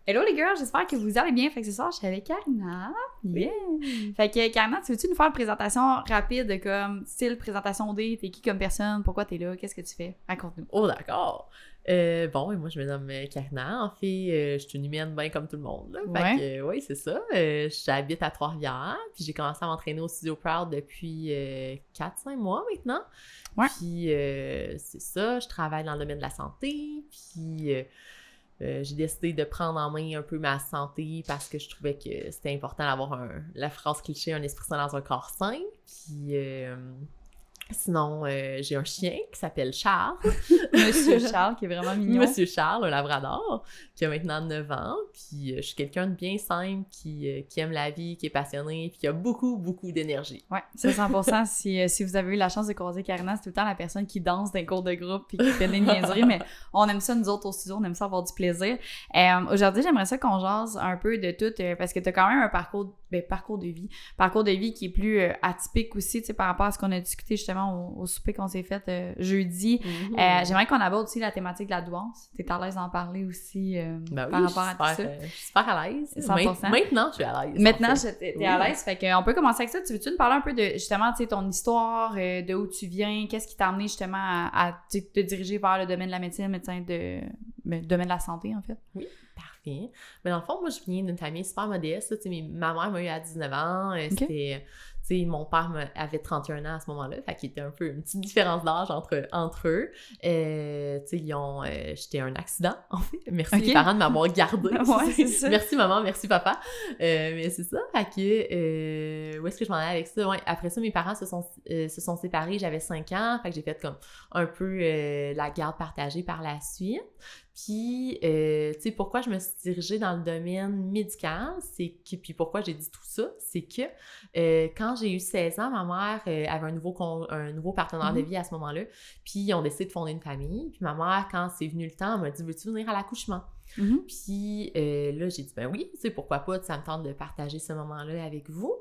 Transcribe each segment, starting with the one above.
Hello les girls, j'espère que vous allez bien. Fait que ce soir, je suis avec Karina. Yeah! Fait que Karina, tu veux-tu nous faire une présentation rapide comme style présentation D? T'es qui comme personne? Pourquoi t'es là? Qu'est-ce que tu fais? Raconte-nous. Oh, d'accord. Bon, et moi, je me nomme Karina. En fait, je suis une humaine bien comme tout le monde. Là. Fait que, oui, c'est ça. J'habite à Trois-Rivières. Puis j'ai commencé à m'entraîner au Studio Proud depuis 4-5 mois maintenant. Ouais. Puis c'est ça. Je travaille dans le domaine de la santé. Puis j'ai décidé de prendre en main un peu ma santé parce que je trouvais que c'était important d'avoir la phrase cliché, un esprit sain dans un corps sain. Puis sinon, j'ai un chien qui s'appelle Charles. Monsieur Charles, qui est vraiment mignon. Monsieur Charles, un labrador, qui a maintenant 9 ans. Puis je suis quelqu'un de bien simple, qui aime la vie, qui est passionné, puis qui a beaucoup, beaucoup d'énergie. Ouais, c'est 100%. Si vous avez eu la chance de croiser Karina, c'est tout le temps la personne qui danse dans les cours de groupe puis qui fait des niaiseries, mais on aime ça, nous autres, au studio, on aime ça avoir du plaisir. Aujourd'hui, j'aimerais ça qu'on jase un peu de tout, parce que t'as quand même un parcours de vie qui est plus atypique aussi, tu sais, par rapport à ce qu'on a discuté justement au souper qu'on s'est fait jeudi. J'aimerais qu'on aborde aussi la thématique de la douance. T'es à l'aise d'en parler aussi ben par oui, rapport à tout ça. Je suis super à l'aise. 100%. Maintenant, je suis à l'aise. Maintenant, t'es à l'aise. Fait qu'on peut commencer avec ça. Tu veux-tu nous parler un peu de, justement, tu sais, ton histoire, de où tu viens, qu'est-ce qui t'a amené justement à te diriger vers le domaine de la médecine, le domaine de la santé, en fait? Oui. Parfait. Mais dans le fond, moi, je viens d'une famille super modeste. Ma mère m'a eu à 19 ans. C'était, mon père avait 31 ans à ce moment-là. Fait qu'il était un peu une petite différence d'âge entre eux. J'étais un accident, en fait. Merci les parents de m'avoir gardée. Ouais, c'est ça. Merci maman, merci papa. Mais c'est ça. Fait que, où est-ce que je m'en allais avec ça? Ouais, après ça, mes parents se sont séparés. J'avais 5 ans. Fait que j'ai fait comme un peu la garde partagée par la suite. Puis, pourquoi je me suis dirigée dans le domaine médical, puis pourquoi j'ai dit tout ça, c'est que quand j'ai eu 16 ans, ma mère avait un nouveau partenaire de vie à ce moment-là, puis ils ont décidé de fonder une famille. Puis ma mère, quand c'est venu le temps, elle m'a dit « Veux-tu venir à l'accouchement? » Puis là, j'ai dit « Ben oui, pourquoi pas, ça me tente de partager ce moment-là avec vous. »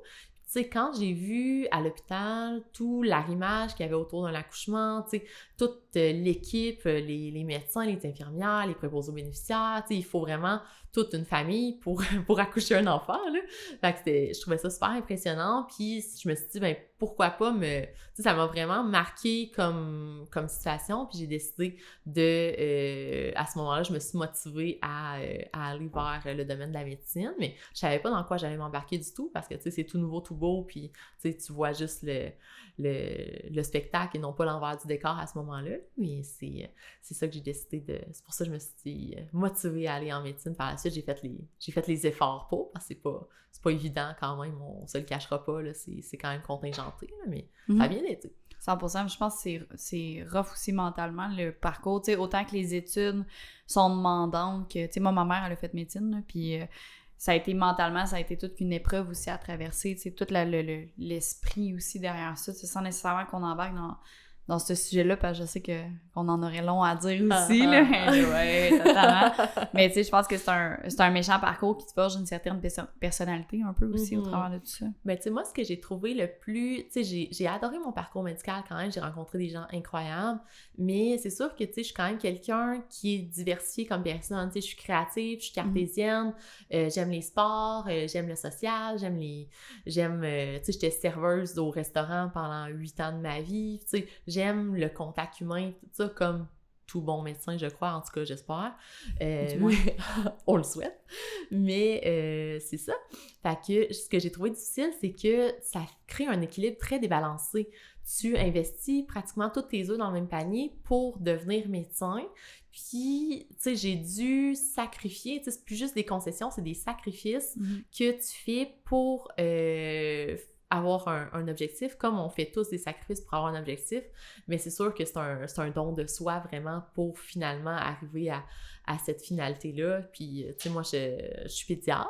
Tu sais, quand j'ai vu à l'hôpital tout l'arrimage qu'il y avait autour d'un accouchement, tu sais, toute l'équipe, les médecins, les infirmières, les préposés aux bénéficiaires, tu sais, il faut vraiment toute une famille pour accoucher un enfant, là. Fait que je trouvais ça super impressionnant, puis je me suis dit, ben pourquoi pas tu sais, ça m'a vraiment marqué comme situation, puis j'ai décidé à ce moment-là, je me suis motivée à aller vers le domaine de la médecine, mais je savais pas dans quoi j'allais m'embarquer du tout, parce que, tu sais, c'est tout nouveau, tout beau, puis, tu sais, tu vois juste le spectacle et non pas l'envers du décor à ce moment-là, mais c'est ça que j'ai décidé c'est pour ça que je me suis motivée à aller en médecine. Par la suite, j'ai fait les efforts pour, parce que c'est pas évident quand même, on se le cachera pas, là, c'est quand même contingenté, là, mais ça a bien été. 100%, je pense que c'est rough aussi mentalement, le parcours, tu sais, autant que les études sont demandantes que, tu sais, moi, ma mère, elle a fait médecine, là, puis ça a été mentalement, ça a été toute une épreuve aussi à traverser, tu sais, tout l'esprit aussi derrière ça, c'est sans nécessairement qu'on embarque dans ce sujet-là, parce que je sais qu'on en aurait long à dire aussi, là. Ouais, totalement. Mais tu sais, je pense que c'est un méchant parcours qui te forge une certaine personnalité un peu aussi au travers de tout ça. Ben, tu sais, moi, ce que j'ai trouvé le plus... Tu sais, j'ai adoré mon parcours médical quand même, j'ai rencontré des gens incroyables, mais c'est sûr que, tu sais, je suis quand même quelqu'un qui est diversifié comme personne. Tu sais, je suis créative, je suis cartésienne, j'aime les sports, j'aime le social, tu sais, j'étais serveuse au restaurant pendant 8 ans de ma vie, tu sais, j'aime le contact humain, tout ça, comme tout bon médecin, je crois, en tout cas, j'espère. On le souhaite. Mais c'est ça. Fait que ce que j'ai trouvé difficile, c'est que ça crée un équilibre très débalancé. Tu investis pratiquement tous tes œufs dans le même panier pour devenir médecin. Puis, tu sais, j'ai dû sacrifier, tu sais, c'est plus juste des concessions, c'est des sacrifices que tu fais pour avoir un objectif, comme on fait tous des sacrifices pour avoir un objectif, mais c'est sûr que c'est un don de soi vraiment pour finalement arriver à cette finalité-là. Puis, tu sais, moi, je suis pédiatre,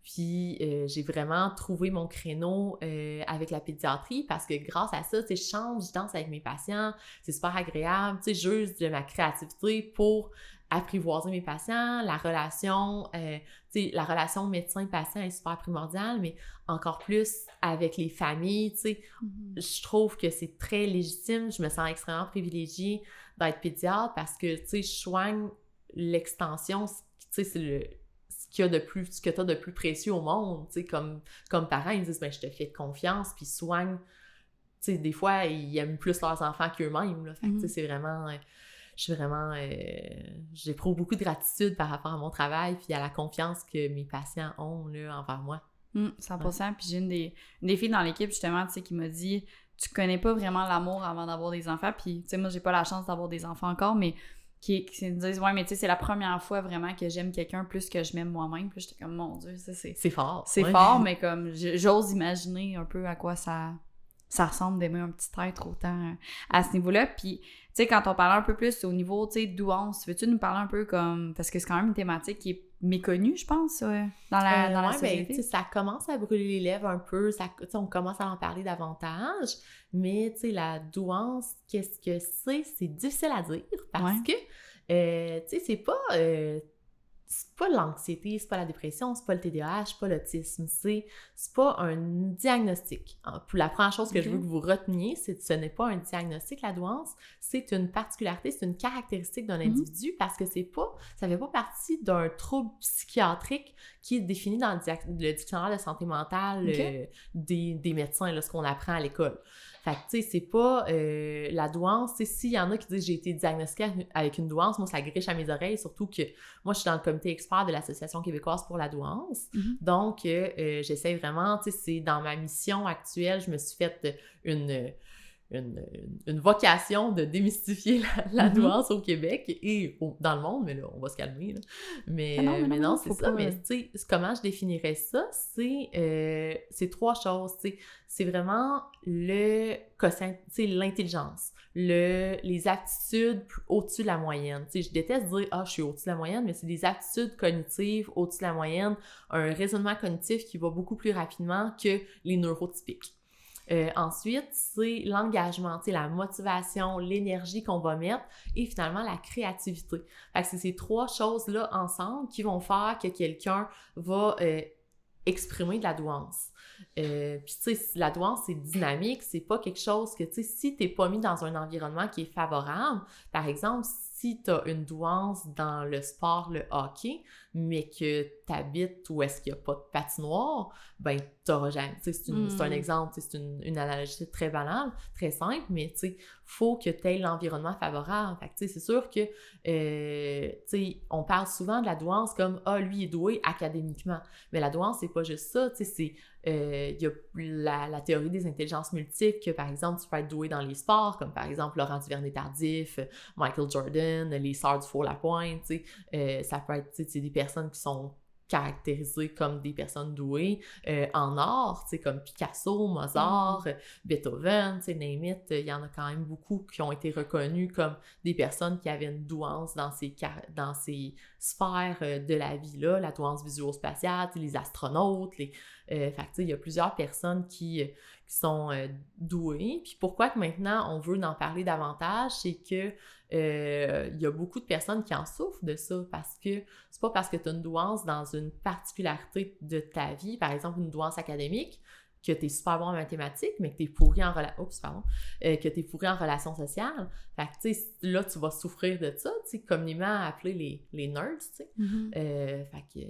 puis j'ai vraiment trouvé mon créneau avec la pédiatrie parce que grâce à ça, tu sais, je danse avec mes patients, c'est super agréable, tu sais, j'use de ma créativité pour apprivoiser mes patients, la relation médecin-patient est super primordiale, mais encore plus avec les familles, tu sais, je trouve que c'est très légitime, je me sens extrêmement privilégiée d'être pédiatre parce que, tu sais, je soigne l'extension, tu sais, c'est qu'il y a de plus, ce que tu as de plus précieux au monde, tu sais, comme parents, ils disent, ben je te fais confiance, puis soigne, tu sais, des fois, ils aiment plus leurs enfants qu'eux-mêmes, là, fait que, tu sais, c'est vraiment, j'éprouve beaucoup de gratitude par rapport à mon travail, puis à la confiance que mes patients ont, là, envers moi. 100%, puis j'ai une des filles dans l'équipe, justement, tu sais, qui m'a dit, tu connais pas vraiment l'amour avant d'avoir des enfants, puis, tu sais, moi, j'ai pas la chance d'avoir des enfants encore, mais qui se disent, ouais, mais tu sais, c'est la première fois vraiment que j'aime quelqu'un plus que je m'aime moi-même. Puis j'étais comme, mon Dieu, ça, c'est fort. C'est fort, mais comme, j'ose imaginer un peu à quoi ça ressemble d'aimer un petit être autant à ce niveau-là. Puis, tu sais, quand on parlait un peu plus au niveau, tu sais, douance, veux-tu nous parler un peu comme, parce que c'est quand même une thématique qui est méconnue, je pense, dans la société. Ben, ça commence à brûler les lèvres un peu, on commence à en parler davantage, mais tu sais, la douance, qu'est-ce que c'est difficile à dire, parce que, tu sais, c'est pas l'anxiété, c'est pas la dépression, c'est pas le TDAH, c'est pas l'autisme, c'est pas un diagnostic. La première chose que je veux que vous reteniez, c'est que ce n'est pas un diagnostic, la douance, c'est une particularité, c'est une caractéristique d'un individu parce que ça fait pas partie d'un trouble psychiatrique qui est défini dans le dictionnaire de santé mentale des médecins, là, ce qu'on apprend à l'école. Fait que, tu sais, c'est pas la douance. Tu sais, s'il y en a qui disent « j'ai été diagnostiquée avec une douance », moi, ça griche à mes oreilles, surtout que moi, je suis dans le comité expert de l'Association québécoise pour la douance. Donc, j'essaie vraiment, tu sais, c'est dans ma mission actuelle, je me suis faite une vocation de démystifier la douance au Québec et dans le monde, mais là, on va se calmer, là. Mais non, c'est ça. Mais tu sais, comment je définirais ça? C'est trois choses, tu sais. C'est vraiment le quotient, tu sais, l'intelligence, les aptitudes au-dessus de la moyenne. Tu sais, je déteste dire « Ah, je suis au-dessus de la moyenne », mais c'est des aptitudes cognitives au-dessus de la moyenne, un raisonnement cognitif qui va beaucoup plus rapidement que les neurotypiques. Ensuite, c'est l'engagement, tu sais, la motivation, l'énergie qu'on va mettre et finalement la créativité. Fait que c'est ces trois choses-là ensemble qui vont faire que quelqu'un va exprimer de la douance. Puis tu sais, la douance, c'est dynamique, c'est pas quelque chose que, tu sais, si t'es pas mis dans un environnement qui est favorable, par exemple, si t'as une douance dans le sport, le hockey, mais que t'habites où est-ce qu'il n'y a pas de patinoire, ben t'auras jamais, tu sais, c'est un exemple, tu sais, c'est une analogie très banale, très simple, mais tu sais, faut que t'aies l'environnement favorable. Fait que tu sais, c'est sûr que, tu sais, on parle souvent de la douance comme « Ah, lui est doué académiquement », mais la douance, c'est pas juste ça, tu sais, c'est il y a la théorie des intelligences multiples que, par exemple, tu peux être doué dans les sports, comme par exemple Laurent Duvernay-Tardif, Michael Jordan, les sœurs du Four-Lapointe, tu sais, ça peut être, tu sais, des personnes qui sont caractérisées comme des personnes douées en art, tu sais, comme Picasso, Mozart, Beethoven, tu sais, name it, il y en a quand même beaucoup qui ont été reconnus comme des personnes qui avaient une douance dans ces sphères de la vie-là, la douance visuo-spatiale, les astronautes, fait que, tu sais, il y a plusieurs personnes qui sont douées. Puis pourquoi que maintenant on veut en parler davantage, c'est que il y a beaucoup de personnes qui en souffrent de ça parce que c'est pas parce que tu as une douance dans une particularité de ta vie, par exemple une douance académique, que tu es super bon en mathématiques, mais que tu es pourri en relations sociales. Fait que, tu sais, là, tu vas souffrir de ça, tu sais, communément appelé les nerds, tu sais. Fait que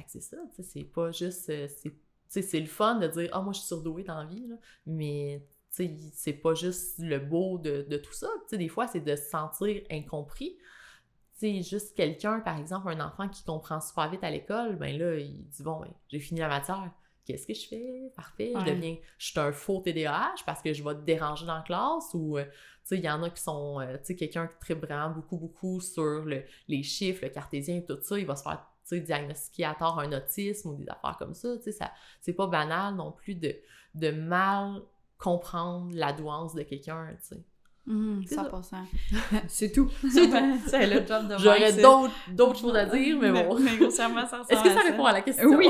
c'est ça, tu sais, c'est pas juste... tu sais, c'est le fun de dire « Ah, moi, je suis surdouée dans la vie, là. » Mais, tu sais, c'est pas juste le beau de tout ça. Tu sais, des fois, c'est de se sentir incompris. Tu sais, juste quelqu'un, par exemple, un enfant qui comprend super vite à l'école, ben là, il dit « Bon, ben, j'ai fini la matière. Qu'est-ce que je fais? Parfait. Je suis un faux TDAH parce que je vais te déranger dans la classe. » Ou, tu sais, il y en a qui sont, tu sais, quelqu'un qui tripe vraiment beaucoup sur les chiffres, le cartésien et tout ça, il va se faire diagnostiquer à tort un autisme ou des affaires comme ça, tu sais, c'est pas banal non plus de mal comprendre la douance de quelqu'un, tu sais. 100%. C'est tout. C'est le job de J'aurais d'autres choses à dire, mais bon. Mais grossièrement, ça ressemble. Est-ce que ça répond à la question? Oui,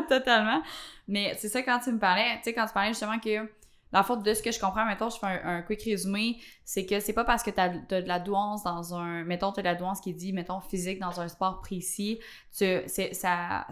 totalement. Mais c'est ça, quand tu me parlais, tu sais, quand tu parlais justement que dans le fond, de ce que je comprends, mettons, je fais un quick résumé, c'est que c'est pas parce que t'as de la douance dans un... Mettons, t'as de la douance qui est dit, mettons, physique dans un sport précis, ça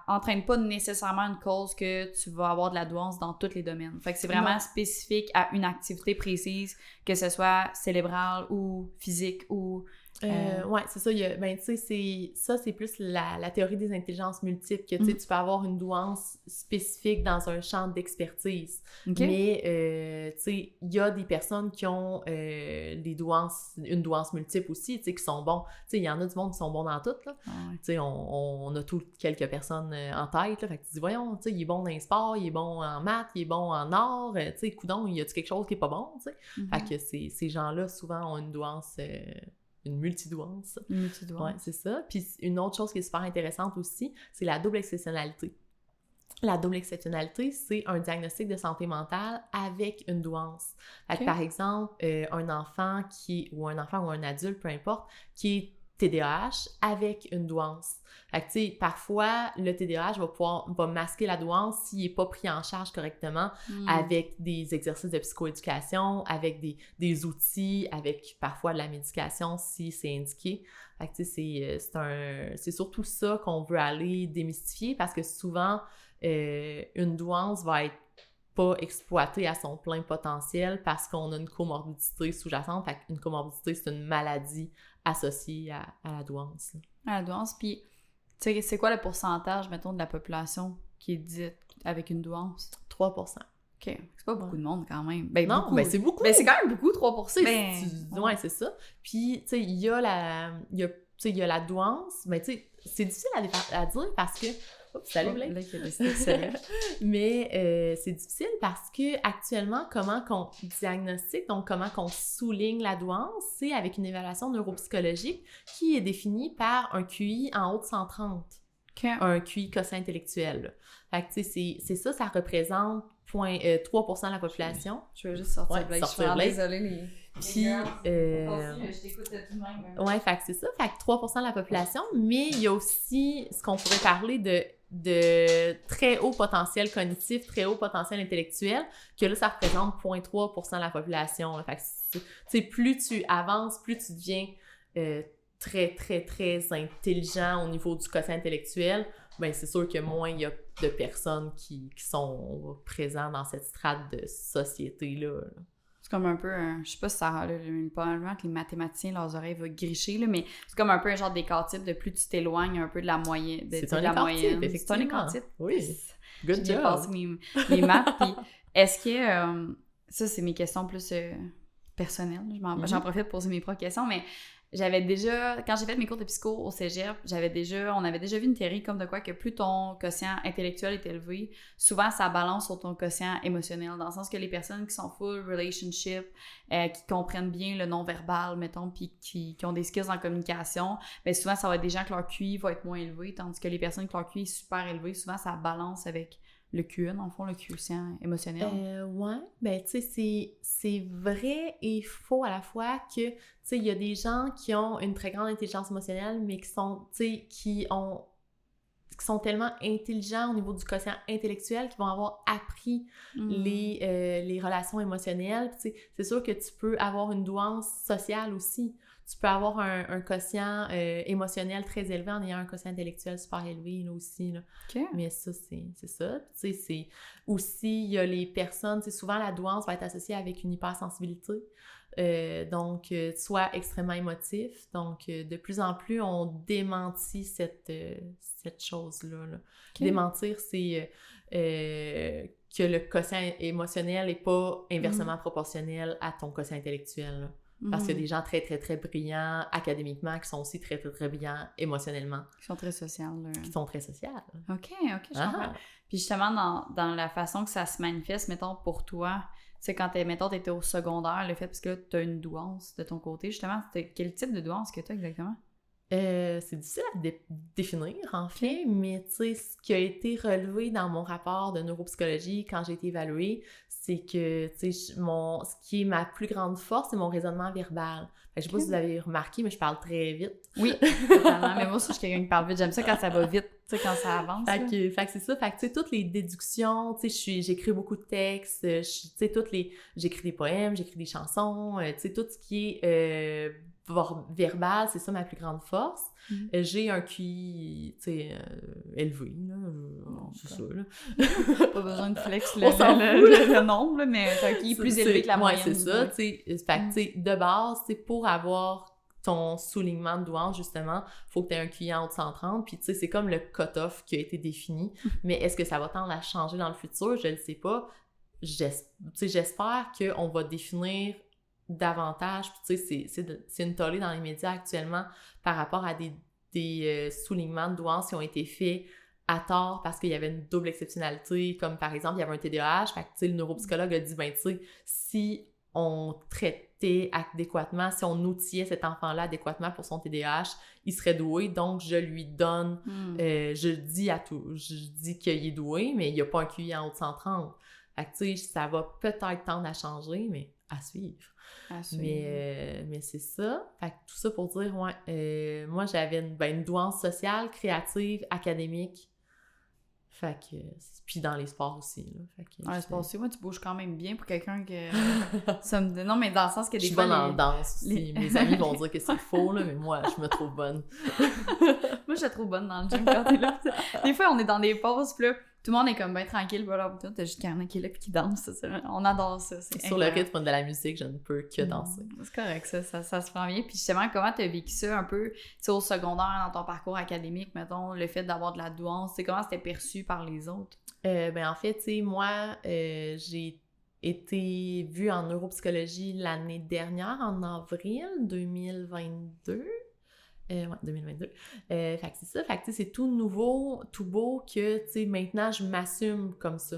entraîne pas nécessairement une cause que tu vas avoir de la douance dans tous les domaines. Fait que c'est vraiment spécifique à une activité précise, que ce soit cérébrale ou physique ou Ouais, c'est ça. Ben, tu sais, c'est plus la théorie des intelligences multiples, que tu peux avoir une douance spécifique dans un champ d'expertise. Okay. Mais, tu sais, il y a des personnes qui ont une douance multiple aussi, tu sais, qui sont bons. Tu sais, il y en a du monde qui sont bons dans tout, là. Ouais. Tu sais, on a toutes quelques personnes en tête, là. Fait que tu dis, voyons, tu sais, il est bon dans les sports, il est bon en maths, il est bon en art. Tu sais, coudonc, y a-tu quelque chose qui est pas bon, tu sais? Fait que ces gens-là, souvent, ont une douance... une multidouance. Ouais, c'est ça. Puis une autre chose qui est super intéressante aussi, c'est la double exceptionnalité. La double exceptionnalité, c'est un diagnostic de santé mentale avec une douance. Fait que, par exemple, un enfant ou un adulte, peu importe, qui est TDAH avec une douance. Fait que, tu sais, parfois, le TDAH va masquer la douance s'il n'est pas pris en charge correctement avec des exercices de psychoéducation, avec des outils, avec parfois de la médication si c'est indiqué. Fait que, tu sais, c'est surtout ça qu'on veut aller démystifier parce que souvent, une douance va être pas exploitée à son plein potentiel parce qu'on a une comorbidité sous-jacente. Fait qu'une comorbidité, c'est une maladie associée à la douance. À la douance, puis tu sais, c'est quoi le pourcentage, mettons, de la population qui est dite avec une douance? 3%. OK. C'est pas beaucoup de monde, quand même. Ben, non, beaucoup. Ben c'est beaucoup. Ben, c'est quand même beaucoup, 3%. Ouais, c'est ça. Puis, tu sais, il y a la douance. Ben, tu sais, c'est difficile à dire parce que... Oups, salut, Blake. Mais c'est difficile parce que actuellement, comment qu'on diagnostique, donc comment qu'on souligne la douance, c'est avec une évaluation neuropsychologique qui est définie par un QI en haut de 130. Okay. Un QI quotient intellectuel. Fait que, tu sais, c'est ça, ça représente 3% de la population. Je vais juste sortir Blake. Je suis désolée, les... Puis, je t'écoute tout de même. Ouais, fait que c'est ça. Fait que 3% de la population, mais il y a aussi ce qu'on pourrait parler de très haut potentiel cognitif, très haut potentiel intellectuel, que là, ça représente 0,3% de la population. Là. Fait que, tu sais, plus tu avances, plus tu deviens très, très, très intelligent au niveau du quotient intellectuel, ben c'est sûr que moins il y a de personnes qui sont présentes dans cette strate de société-là. Là. C'est comme un peu, je sais pas si ça probablement que les mathématiciens, leurs oreilles vont gricher, là, mais c'est comme un peu un genre d'écart-type de plus tu t'éloignes un peu de la moyenne. C'est un écart-type, effectivement. C'est un écart-type. Oui, good job. J'ai passé mes maths, puis est-ce que, ça c'est mes questions plus personnelles, j'en profite pour poser mes propres questions, mais j'avais déjà, quand j'ai fait mes cours de psycho au cégep, on avait déjà vu une théorie comme de quoi que plus ton quotient intellectuel est élevé, souvent ça balance sur ton quotient émotionnel, dans le sens que les personnes qui sont full relationship, qui comprennent bien le non-verbal, mettons, puis qui ont des skills en communication, bien souvent ça va être des gens que leur QI va être moins élevé, tandis que les personnes que leur QI est super élevé, souvent ça balance avec le QE, dans le fond, le quotient émotionnel. Ouais, ben tu sais, c'est vrai et faux à la fois que, tu sais, il y a des gens qui ont une très grande intelligence émotionnelle, mais qui sont, tu sais, qui sont tellement intelligents au niveau du quotient intellectuel qu'ils vont avoir appris les relations émotionnelles. Tu sais, c'est sûr que tu peux avoir une douance sociale aussi. Tu peux avoir un quotient émotionnel très élevé en ayant un quotient intellectuel super élevé là, aussi. Là. Okay. Mais ça, c'est ça. Tu sais, c'est aussi, il y a les personnes, tu sais, souvent la douance va être associée avec une hypersensibilité. Donc, soit extrêmement émotif. Donc, de plus en plus, on démentit cette chose-là. Là. Okay. Démentir, c'est que le quotient émotionnel n'est pas inversement proportionnel à ton quotient intellectuel. Là. Parce qu'il y a des gens très, très, très brillants académiquement qui sont aussi très, très, très brillants émotionnellement. Qui sont très sociales. Qui sont très sociales. OK, je comprends. Puis justement, dans la façon que ça se manifeste, mettons, pour toi, tu sais, quand t'étais au secondaire, le fait, parce que là, t'as une douance de ton côté, justement, quel type de douance que t'as exactement? C'est difficile à définir, en fait, mais tu sais, ce qui a été relevé dans mon rapport de neuropsychologie quand j'ai été évaluée, c'est que, tu sais, ce qui est ma plus grande force, c'est mon raisonnement verbal. Fait que je sais pas si vous avez remarqué, mais je parle très vite. Oui, totalement. Mais moi aussi, je suis quelqu'un qui parle vite. J'aime ça quand ça va vite, tu sais, quand ça avance. Fait que c'est ça. Fait que, tu sais, toutes les déductions, tu sais, j'écris beaucoup de textes, tu sais, j'écris des poèmes, j'écris des chansons, tu sais, tout ce qui est verbal, c'est ça ma plus grande force. J'ai un QI, tu sais, élevé, là. C'est ça, là. Pas besoin de flex le nombre, là, mais c'est un QI plus élevé que la moyenne. Ouais, c'est ça, tu sais. Fait que, tu sais, de base, c'est pour avoir ton soulignement de douance, justement, faut que tu aies un QI en haut de 130, puis tu sais, c'est comme le cut-off qui a été défini. Mais est-ce que ça va tendre à changer dans le futur? Je ne sais pas. J'espère qu'on va définir davantage, puis tu sais, c'est une tollée dans les médias actuellement par rapport à des soulignements de douance qui ont été faits à tort parce qu'il y avait une double exceptionnalité, comme par exemple, il y avait un TDAH, fait que tu sais, le neuropsychologue a dit, ben tu sais, si on traitait adéquatement, si on outillait cet enfant-là adéquatement pour son TDAH, il serait doué, donc je lui donne, je dis qu'il est doué, mais il n'y a pas un QI en haut de 130. Fait que tu sais, ça va peut-être tendre à changer, mais à suivre. Mais c'est ça. Fait que tout ça pour dire, moi j'avais une douance sociale, créative, académique. Fait que... Puis dans les sports aussi, là. Fait que, les sports aussi, moi, tu bouges quand même bien pour quelqu'un que... ça me... Non, mais dans le sens que des fois... fois... Je suis bonne en danse aussi. Mes amis vont dire que c'est faux, là, mais moi, je me trouve bonne. Moi, je te trouve bonne dans le gym quand t'es là. Des fois, on est dans des pauses, puis là, tout le monde est comme bien tranquille, voilà, t'as juste quelqu'un qui est là puis qui danse, on adore ça. Sur le rythme de la musique, je ne peux que danser. C'est correct, ça se prend bien. Puis justement, comment t'as vécu ça un peu, tu sais, au secondaire, dans ton parcours académique, mettons, le fait d'avoir de la douance, comment c'était perçu par les autres? En fait, tu sais, moi, j'ai été vue en neuropsychologie l'année dernière, en avril 2022. 2022. Fait que c'est ça. Fait que, tu sais, c'est tout nouveau, tout beau que, tu sais, maintenant, je m'assume comme ça.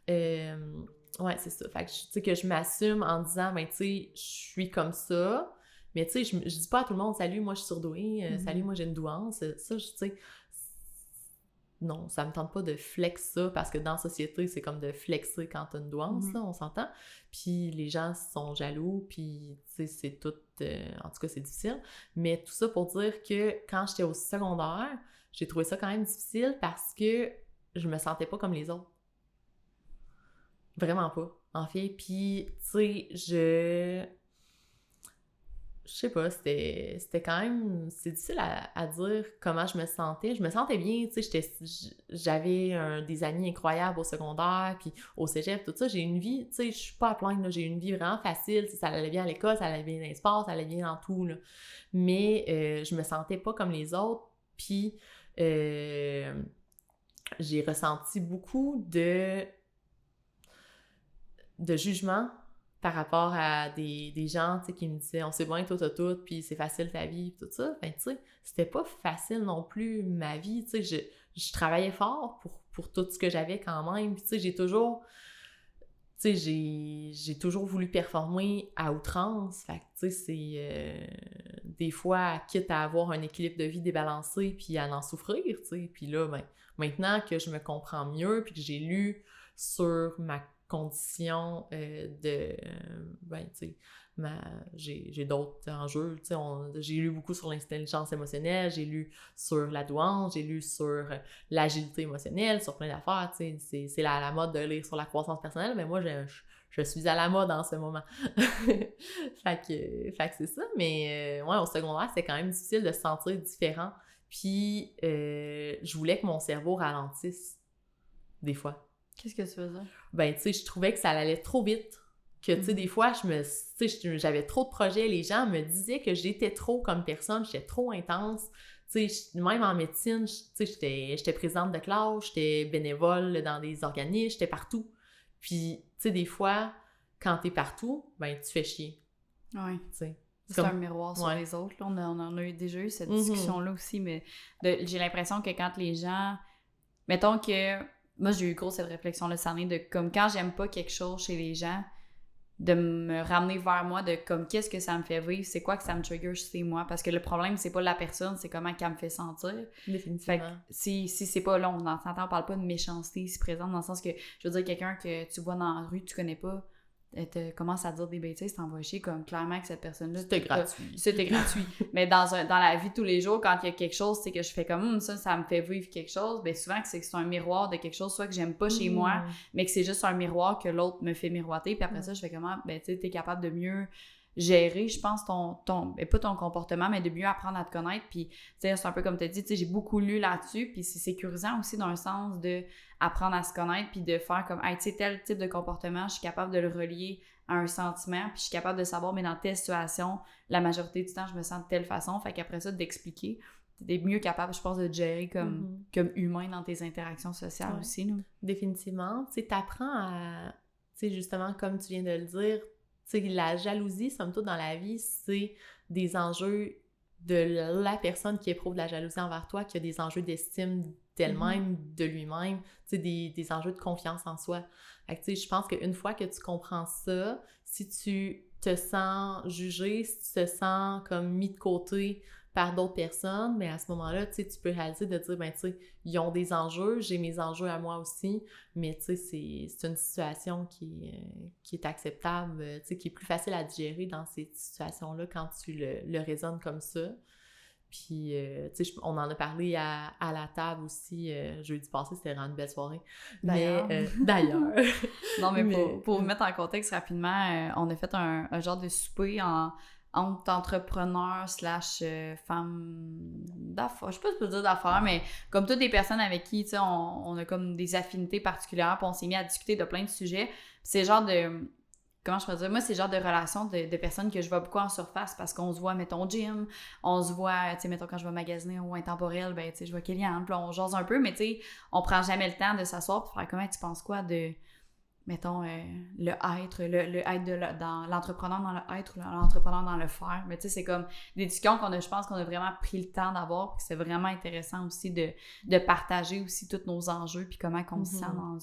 C'est ça. Fait que, tu sais, que je m'assume en disant, ben, tu sais, je suis comme ça. Mais, tu sais, je dis pas à tout le monde, salut, moi, je suis surdouée. Salut, moi, j'ai une douance. Ça, tu sais... Non, ça me tente pas de flex ça, parce que dans la société, c'est comme de flexer quand t'as une douance, là, on s'entend. Puis les gens sont jaloux, puis tu sais, c'est tout... en tout cas, c'est difficile. Mais tout ça pour dire que quand j'étais au secondaire, j'ai trouvé ça quand même difficile parce que je me sentais pas comme les autres. Vraiment pas, en fait. Puis, tu sais, je sais pas, c'était quand même... C'est difficile à dire comment je me sentais. Je me sentais bien, tu sais, j'avais des amis incroyables au secondaire, puis au cégep, tout ça. J'ai une vie, tu sais, je suis pas à plaindre, là, j'ai une vie vraiment facile. Ça allait bien à l'école, ça allait bien dans les sports, ça allait bien dans tout, là. Mais je me sentais pas comme les autres, puis j'ai ressenti beaucoup de jugement par rapport à des gens, tu sais, qui me disaient « on sait bien, toi, t'as tout, puis c'est facile ta vie, puis tout ça ». Ben, tu sais, c'était pas facile non plus, ma vie, tu sais, je travaillais fort pour tout ce que j'avais quand même, puis tu sais, j'ai toujours voulu performer à outrance, fait que, tu sais, c'est... des fois, quitte à avoir un équilibre de vie débalancé, puis à en souffrir, tu sais, puis là, ben, maintenant que je me comprends mieux, puis que j'ai lu sur ma condition j'ai d'autres enjeux, tu sais, j'ai lu beaucoup sur l'intelligence émotionnelle, j'ai lu sur la douance, j'ai lu sur l'agilité émotionnelle, sur plein d'affaires, tu sais, c'est la mode de lire sur la croissance personnelle, mais moi, je suis à la mode en ce moment. fait que c'est ça, mais au secondaire, c'était quand même difficile de se sentir différent, puis je voulais que mon cerveau ralentisse, des fois. Qu'est-ce que tu faisais? Ben, tu sais, je trouvais que ça allait trop vite. Que, tu sais, des fois, j'avais trop de projets. Les gens me disaient que j'étais trop comme personne, j'étais trop intense. Tu sais, même en médecine, tu sais, j'étais présidente de classe, j'étais bénévole dans des organismes, j'étais partout. Puis, tu sais, des fois, quand t'es partout, ben, tu fais chier. Oui. Tu sais. C'est un miroir sur les autres. Là. On en a déjà eu cette discussion-là aussi, mais j'ai l'impression que quand les gens... Mettons que... Moi, j'ai eu gros cette réflexion-là cette année de comme quand j'aime pas quelque chose chez les gens, de me ramener vers moi de comme qu'est-ce que ça me fait vivre, c'est quoi que ça me trigger chez moi. Parce que le problème, c'est pas la personne, c'est comment qu'elle me fait sentir. Définitivement. Fait que si c'est pas long, on parle pas de méchanceté ici présente, dans le sens que, je veux dire, quelqu'un que tu vois dans la rue, tu connais pas, te commence à dire des bêtises, t'envoies chier, comme clairement que cette personne-là... C'était gratuit. C'était gratuit. Mais dans la vie de tous les jours, quand il y a quelque chose, c'est que je fais comme ça me fait vivre quelque chose, bien souvent que c'est un miroir de quelque chose, soit que j'aime pas chez moi, mais que c'est juste un miroir que l'autre me fait miroiter, puis après ça, je fais comment, ben tu sais, t'es capable de mieux gérer, je pense, pas ton comportement, mais de mieux apprendre à te connaître, puis tu sais, c'est un peu comme tu as dit, tu sais, j'ai beaucoup lu là-dessus, puis c'est sécurisant aussi dans un sens de apprendre à se connaître, puis de faire comme, hey, tu sais, tel type de comportement, je suis capable de le relier à un sentiment, puis je suis capable de savoir, mais dans telle situation, la majorité du temps, je me sens de telle façon. Fait qu'après ça, d'expliquer, t'es mieux capable, je pense, de te gérer comme humain dans tes interactions sociales aussi, nous. Définitivement. Tu sais, t'apprends à... Tu sais, justement, comme tu viens de le dire, tu sais, la jalousie, somme toute, dans la vie, c'est des enjeux de la personne qui éprouve de la jalousie envers toi, qui a des enjeux d'estime d'elle-même, de lui-même, tu sais, des enjeux de confiance en soi. Fait que, tu sais, je pense qu'une fois que tu comprends ça, si tu te sens jugé, si tu te sens comme mis de côté par d'autres personnes, mais à ce moment-là, tu sais, tu peux réaliser de dire, ben, tu sais, ils ont des enjeux, j'ai mes enjeux à moi aussi, mais tu sais, c'est une situation qui est acceptable, tu sais, qui est plus facile à digérer dans ces situations-là quand tu le raisonnes comme ça. Puis, tu sais, on en a parlé à la table aussi jeudi passé, c'était vraiment une belle soirée. D'ailleurs. D'ailleurs. Non, mais pour vous mettre en contexte rapidement, on a fait un genre de souper entre entrepreneurs / femmes d'affaires. Je sais pas si je peux dire d'affaires, mais comme toutes les personnes avec qui, tu sais, on a comme des affinités particulières, puis on s'est mis à discuter de plein de sujets. Puis c'est le genre de... Comment je pourrais dire? Moi, c'est le genre de relation de personnes que je vois beaucoup en surface parce qu'on se voit, mettons, au gym, on se voit, tu sais, mettons, quand je vais magasiner au Intemporel, ben, tu sais, je vois Kéliane, puis on jase un peu, mais tu sais, on prend jamais le temps de s'asseoir pour faire comment tu penses quoi de, mettons, le être dans l'entrepreneur dans le être ou l'entrepreneur dans le faire. Mais tu sais, c'est comme des discussions je pense qu'on a vraiment pris le temps d'avoir, puis c'est vraiment intéressant aussi de partager aussi tous nos enjeux, puis comment on se sent dans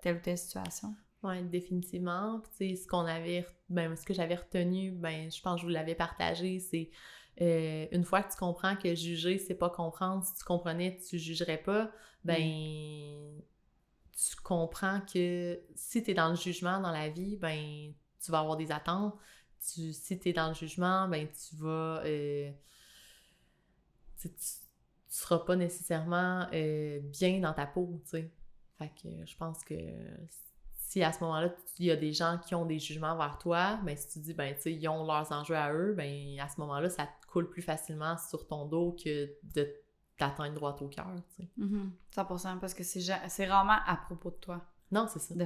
telle ou telle situation. Oui, définitivement. Tu sais, ce que j'avais retenu, ben, je pense que je vous l'avais partagé, c'est une fois que tu comprends que juger, c'est pas comprendre. Si tu comprenais, tu jugerais pas. Ben, tu comprends que si tu es dans le jugement dans la vie, ben, tu vas avoir des attentes. Si tu es dans le jugement, ben, tu vas... tu seras pas nécessairement bien dans ta peau, tu sais. Fait que je pense que... Si à ce moment-là, il y a des gens qui ont des jugements vers toi, ben si tu dis, ben tu sais, ils ont leurs enjeux à eux, ben à ce moment-là, ça te coule plus facilement sur ton dos que de t'atteindre droit au cœur, tu sais. 100%, parce que c'est rarement à propos de toi. Non, c'est ça. De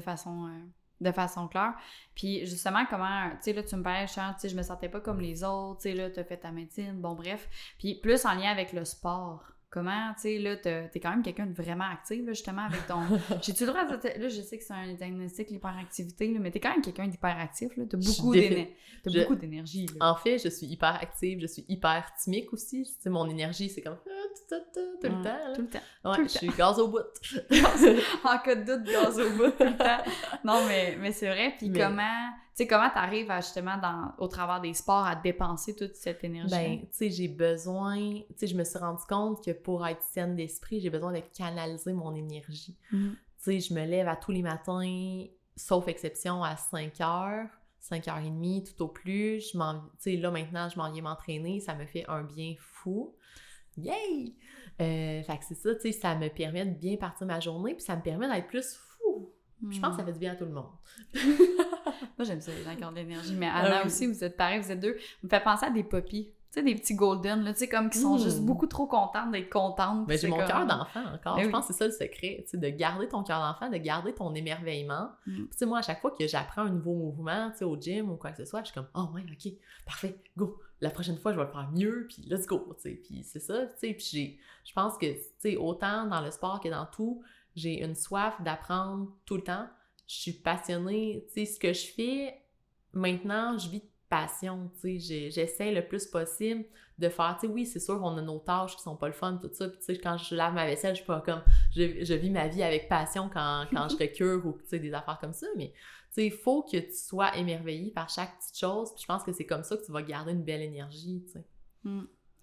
façon claire. Puis justement, comment, tu sais, là, tu me parlais, tu sais, je me sentais pas comme les autres, tu sais, là, t'as fait ta médecine, bon, bref. Puis plus en lien avec le sport. Comment, tu sais, là, t'es quand même quelqu'un de vraiment actif, là, justement, avec ton... J'ai-tu le droit de... Là, je sais que c'est un diagnostic, l'hyperactivité, là, mais t'es quand même quelqu'un d'hyperactif, là. T'as beaucoup d'énergie, là. En fait, je suis hyper active, je suis hyper thymique aussi. Tu sais, mon énergie, c'est comme... tout le temps, là. Tout le temps. Ouais, je suis gaz au bout. En cas de doute, gaz au bout, tout le temps. Non, mais c'est vrai. Puis comment t'arrives à, justement, au travers des sports, à dépenser toute cette énergie? Ben, tu sais, j'ai besoin... Tu sais, je me suis rendu compte que pour être saine d'esprit, j'ai besoin de canaliser mon énergie. Tu sais, je me lève à tous les matins, sauf exception à 5h, 5h30 tout au plus. Tu sais, là, maintenant, je m'en viens m'entraîner. Ça me fait un bien fou. Yay! Fait que c'est ça, tu sais, ça me permet de bien partir ma journée, puis ça me permet d'être plus fou. Puis je pense que ça fait du bien à tout le monde. Moi, j'aime ça, les gens qui ont de l'énergie. Mais Anna aussi, vous êtes pareil, vous êtes deux. Vous me faites penser à des poppies. Tu sais, des petits golden, là, tu sais, comme qui sont juste beaucoup trop contentes d'être contentes. Mais j'ai mon cœur d'enfant encore. Je pense que c'est ça le secret, tu sais, de garder ton cœur d'enfant, de garder ton émerveillement. Puis tu sais, moi, à chaque fois que j'apprends un nouveau mouvement, tu sais, au gym ou quoi que ce soit, je suis comme « Oh ouais, OK, parfait, go! La prochaine fois, je vais le faire mieux, puis let's go! » Tu sais, puis c'est ça, tu sais, puis je pense que, tu sais, autant dans le sport que dans tout, j'ai une soif d'apprendre tout le temps. Je suis passionnée, tu sais, ce que je fais, maintenant, je vis de passion, tu sais, j'essaie le plus possible de faire, tu sais, oui, c'est sûr, on a nos tâches qui sont pas le fun, tout ça, puis tu sais, quand je lave ma vaisselle, je suis pas comme, je vis ma vie avec passion quand je recure ou, tu sais, des affaires comme ça, mais, tu sais, il faut que tu sois émerveillé par chaque petite chose, puis je pense que c'est comme ça que tu vas garder une belle énergie, tu sais.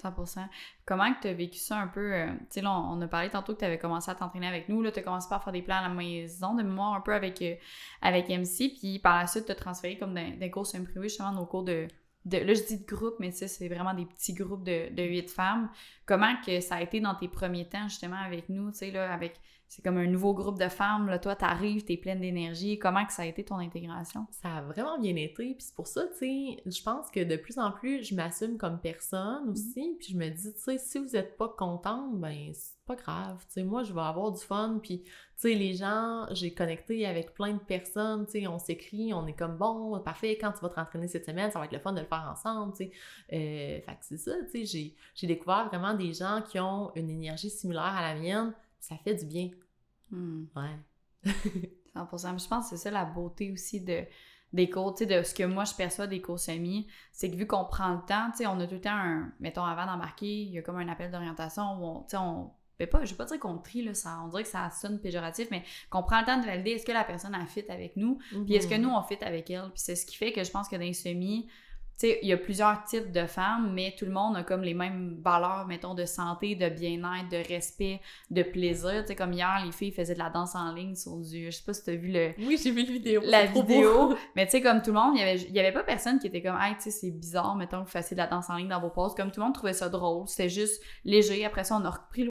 100%. Comment que tu as vécu ça un peu? Tu sais, là, on a parlé tantôt que tu avais commencé à t'entraîner avec nous. Là, tu as commencé par faire des plans à la maison, de mémoire un peu avec MC. Puis par la suite, tu as transféré comme des cours semi-privés, justement, nos cours de... Là, je dis de groupe, mais ça, c'est vraiment des petits groupes de 8 femmes. Comment que ça a été dans tes premiers temps, justement, avec nous? Tu sais, là, avec... C'est comme un nouveau groupe de femmes. Là, toi, t'arrives, t'es pleine d'énergie. Comment que ça a été ton intégration? Ça a vraiment bien été. Puis c'est pour ça, tu sais, je pense que de plus en plus, je m'assume comme personne aussi. Puis je me dis, tu sais, si vous n'êtes pas contente, ben pas grave, tu sais, moi, je vais avoir du fun, puis, tu sais, les gens, j'ai connecté avec plein de personnes, tu sais, on s'écrit, on est comme, bon, parfait, quand tu vas te rentraîner cette semaine, ça va être le fun de le faire ensemble, tu sais. Fait que c'est ça, tu sais, j'ai découvert vraiment des gens qui ont une énergie similaire à la mienne, ça fait du bien. Ouais. 100%. Je pense que c'est ça la beauté aussi des cours, tu sais, de ce que moi je perçois des cours semis, c'est que vu qu'on prend le temps, tu sais, on a tout le temps mettons, avant d'embarquer, il y a comme un appel d'orientation où tu sais, je vais pas dire qu'on trie, là, on dirait que ça sonne péjoratif, mais qu'on prend le temps de valider est-ce que la personne a fit avec nous, puis est-ce que nous on fit avec elle, puis c'est ce qui fait que je pense que dans les semis, tu sais, il y a plusieurs types de femmes, mais tout le monde a comme les mêmes valeurs, mettons, de santé, de bien-être, de respect, de plaisir. Tu sais, comme hier, les filles faisaient de la danse en ligne sur je sais pas si t'as vu Oui, j'ai vu la vidéo. La vidéo. Mais tu sais, comme tout le monde, il y avait pas personne qui était comme, hey, tu sais, c'est bizarre, mettons, que vous fassiez de la danse en ligne dans vos pauses. Comme tout le monde trouvait ça drôle. C'était juste léger. Après ça, on a repris